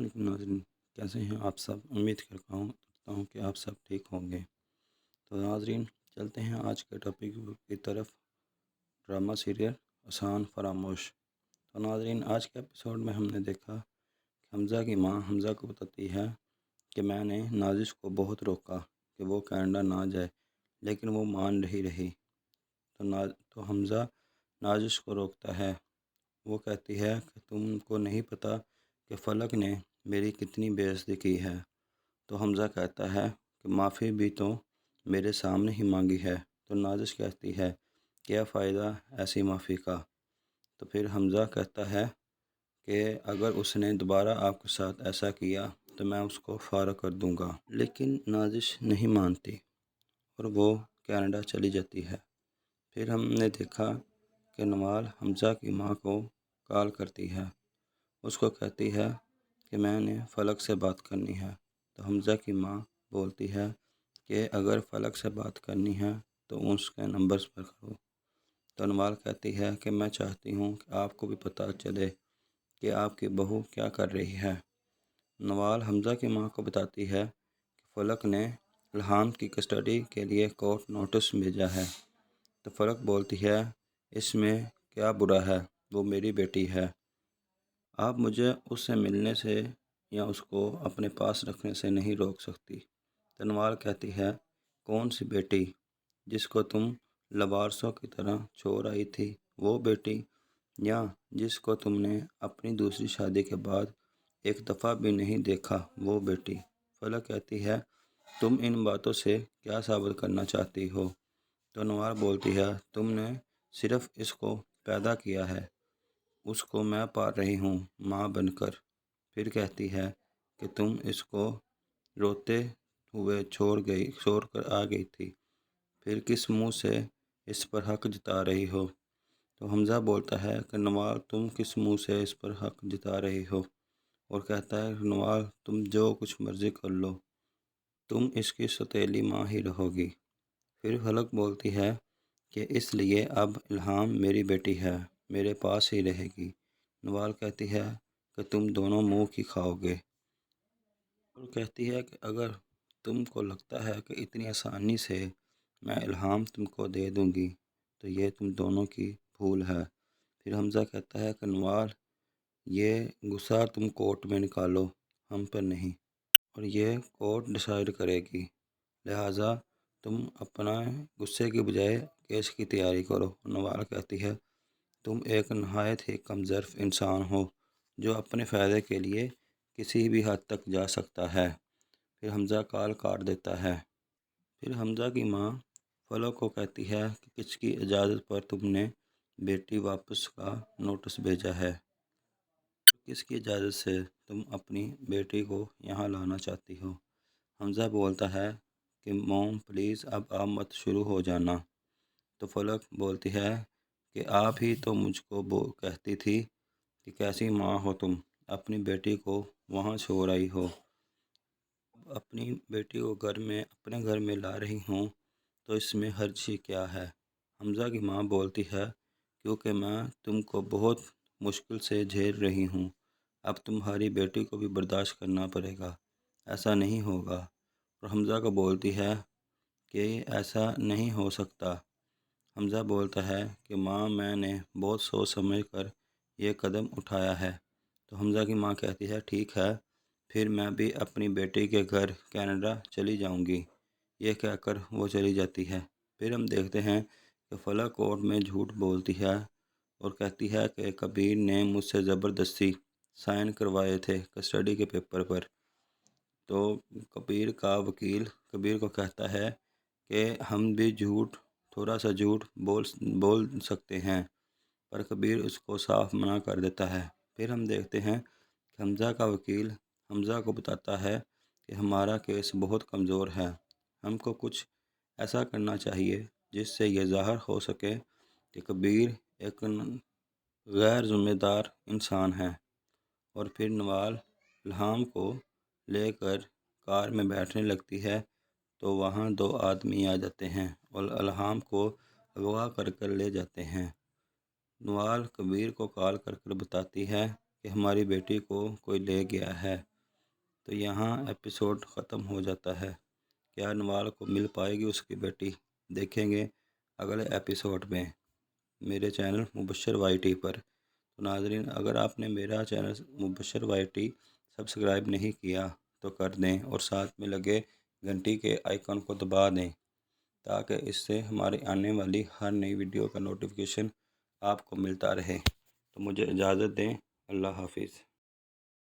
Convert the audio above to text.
علیکم ناظرین، کیسے ہیں آپ سب؟ امید کرتا ہوں کہ آپ سب ٹھیک ہوں گے۔ تو ناظرین، چلتے ہیں آج کے ٹاپک کی طرف، ڈرامہ سیریل آسان فراموش۔ تو ناظرین، آج کے ایپیسوڈ میں ہم نے دیکھا کہ حمزہ کی ماں حمزہ کو بتاتی ہے کہ میں نے نازش کو بہت روکا کہ وہ کینیڈا نہ جائے، لیکن وہ مان نہیں رہی۔ تو حمزہ نازش کو روکتا ہے۔ وہ کہتی ہے کہ تم کو نہیں پتہ کہ فلک نے میری کتنی بے عزتی کی ہے۔ تو حمزہ کہتا ہے کہ معافی بھی تو میرے سامنے ہی مانگی ہے۔ تو نازش کہتی ہے کیا فائدہ ایسی معافی کا؟ تو پھر حمزہ کہتا ہے کہ اگر اس نے دوبارہ آپ کے ساتھ ایسا کیا تو میں اس کو فارغ کر دوں گا۔ لیکن نازش نہیں مانتی اور وہ کینیڈا چلی جاتی ہے۔ پھر ہم نے دیکھا کہ نوال حمزہ کی ماں کو کال کرتی ہے، اس کو کہتی ہے کہ میں نے فلک سے بات کرنی ہے۔ تو حمزہ کی ماں بولتی ہے کہ اگر فلک سے بات کرنی ہے تو اس کے نمبرز پر کرو۔ تو نوال کہتی ہے کہ میں چاہتی ہوں کہ آپ کو بھی پتہ چلے کہ آپ کی بہو کیا کر رہی ہے۔ نوال حمزہ کی ماں کو بتاتی ہے کہ فلک نے الہام کی کسٹڈی کے لیے کورٹ نوٹس بھیجا ہے۔ تو فلک بولتی ہے اس میں کیا برا ہے، وہ میری بیٹی ہے، آپ مجھے اس سے ملنے سے یا اس کو اپنے پاس رکھنے سے نہیں روک سکتی۔ تو نوال کہتی ہے کون سی بیٹی؟ جس کو تم لوارسوں کی طرح چھوڑ آئی تھی وہ بیٹی، یا جس کو تم نے اپنی دوسری شادی کے بعد ایک دفعہ بھی نہیں دیکھا وہ بیٹی؟ فلک کہتی ہے تم ان باتوں سے کیا ثابت کرنا چاہتی ہو؟ تو نوال بولتی ہے تم نے صرف اس کو پیدا کیا ہے، اس کو میں پال رہی ہوں ماں بن کر۔ پھر کہتی ہے کہ تم اس کو روتے ہوئے چھوڑ کر آ گئی تھی، پھر کس منہ سے اس پر حق جتا رہی ہو؟ تو حمزہ بولتا ہے کہ نوال تم کس منہ سے اس پر حق جتا رہی ہو؟ اور کہتا ہے نوال تم جو کچھ مرضی کر لو، تم اس کی سوتیلی ماں ہی رہو گی۔ پھر فلک بولتی ہے کہ اس لیے اب الہام میری بیٹی ہے، میرے پاس ہی رہے گی۔ نوال کہتی ہے کہ تم دونوں منہ کی کھاؤ گے، اور کہتی ہے کہ اگر تم کو لگتا ہے کہ اتنی آسانی سے میں الہام تم کو دے دوں گی تو یہ تم دونوں کی بھول ہے۔ پھر حمزہ کہتا ہے کہ نوال یہ غصہ تم کورٹ میں نکالو، ہم پر نہیں، اور یہ کورٹ ڈیسائیڈ کرے گی، لہٰذا تم اپنا غصے کی بجائے کیس کی تیاری کرو۔ نوال کہتی ہے تم ایک نہایت ہی کم ظرف انسان ہو جو اپنے فائدے کے لیے کسی بھی حد تک جا سکتا ہے۔ پھر حمزہ کال کاٹ دیتا ہے۔ پھر حمزہ کی ماں فلک کو کہتی ہے کہ کس کی اجازت پر تم نے بیٹی واپس کا نوٹس بھیجا ہے، کس کی اجازت سے تم اپنی بیٹی کو یہاں لانا چاہتی ہو؟ حمزہ بولتا ہے کہ موم پلیز اب آپ مت شروع ہو جانا۔ تو فلک بولتی ہے کہ آپ ہی تو مجھ کو کہتی تھی کہ کیسی ماں ہو تم، اپنی بیٹی کو وہاں چھوڑ آئی ہو، اپنی بیٹی کو اپنے گھر میں لا رہی ہوں، تو اس میں حرج ہی کیا ہے؟ حمزہ کی ماں بولتی ہے کیونکہ میں تم کو بہت مشکل سے جھیل رہی ہوں، اب تمہاری بیٹی کو بھی برداشت کرنا پڑے گا، ایسا نہیں ہوگا۔ اور حمزہ کو بولتی ہے کہ ایسا نہیں ہو سکتا۔ حمزہ بولتا ہے کہ ماں میں نے بہت سوچ سمجھ کر یہ قدم اٹھایا ہے۔ تو حمزہ کی ماں کہتی ہے ٹھیک ہے، پھر میں بھی اپنی بیٹی کے گھر کینیڈا چلی جاؤں گی۔ یہ کہہ کر وہ چلی جاتی ہے۔ پھر ہم دیکھتے ہیں کہ فلک کورٹ میں جھوٹ بولتی ہے اور کہتی ہے کہ کبیر نے مجھ سے زبردستی سائن کروائے تھے کسٹڈی کے پیپر پر۔ تو کبیر کا وکیل کبیر کو کہتا ہے کہ ہم بھی تھوڑا سا جھوٹ بول سکتے ہیں، پر کبیر اس کو صاف منع کر دیتا ہے۔ پھر ہم دیکھتے ہیں کہ حمزہ کا وکیل حمزہ کو بتاتا ہے کہ ہمارا کیس بہت کمزور ہے، ہم کو کچھ ایسا کرنا چاہیے جس سے یہ ظاہر ہو سکے کہ کبیر ایک غیر ذمہ دار انسان ہے۔ اور پھر نوال الہام کو لے کر کار میں بیٹھنے لگتی ہے تو وہاں دو آدمی آ جاتے ہیں اور الہام کو اغوا کر لے جاتے ہیں۔ نوال کبیر کو کال کر بتاتی ہے کہ ہماری بیٹی کو کوئی لے گیا ہے۔ تو یہاں ایپیسوڈ ختم ہو جاتا ہے۔ کیا نوال کو مل پائے گی اس کی بیٹی؟ دیکھیں گے اگلے ایپیسوڈ میں میرے چینل مبشر وائی ٹی پر۔ تو ناظرین، اگر آپ نے میرا چینل مبشر وائی ٹی سبسکرائب نہیں کیا تو کر دیں اور ساتھ میں لگے گھنٹی کے آئیکن کو دبا دیں تاکہ اس سے ہماری آنے والی ہر نئی ویڈیو کا نوٹیفیکیشن آپ کو ملتا رہے۔ تو مجھے اجازت دیں، اللہ حافظ۔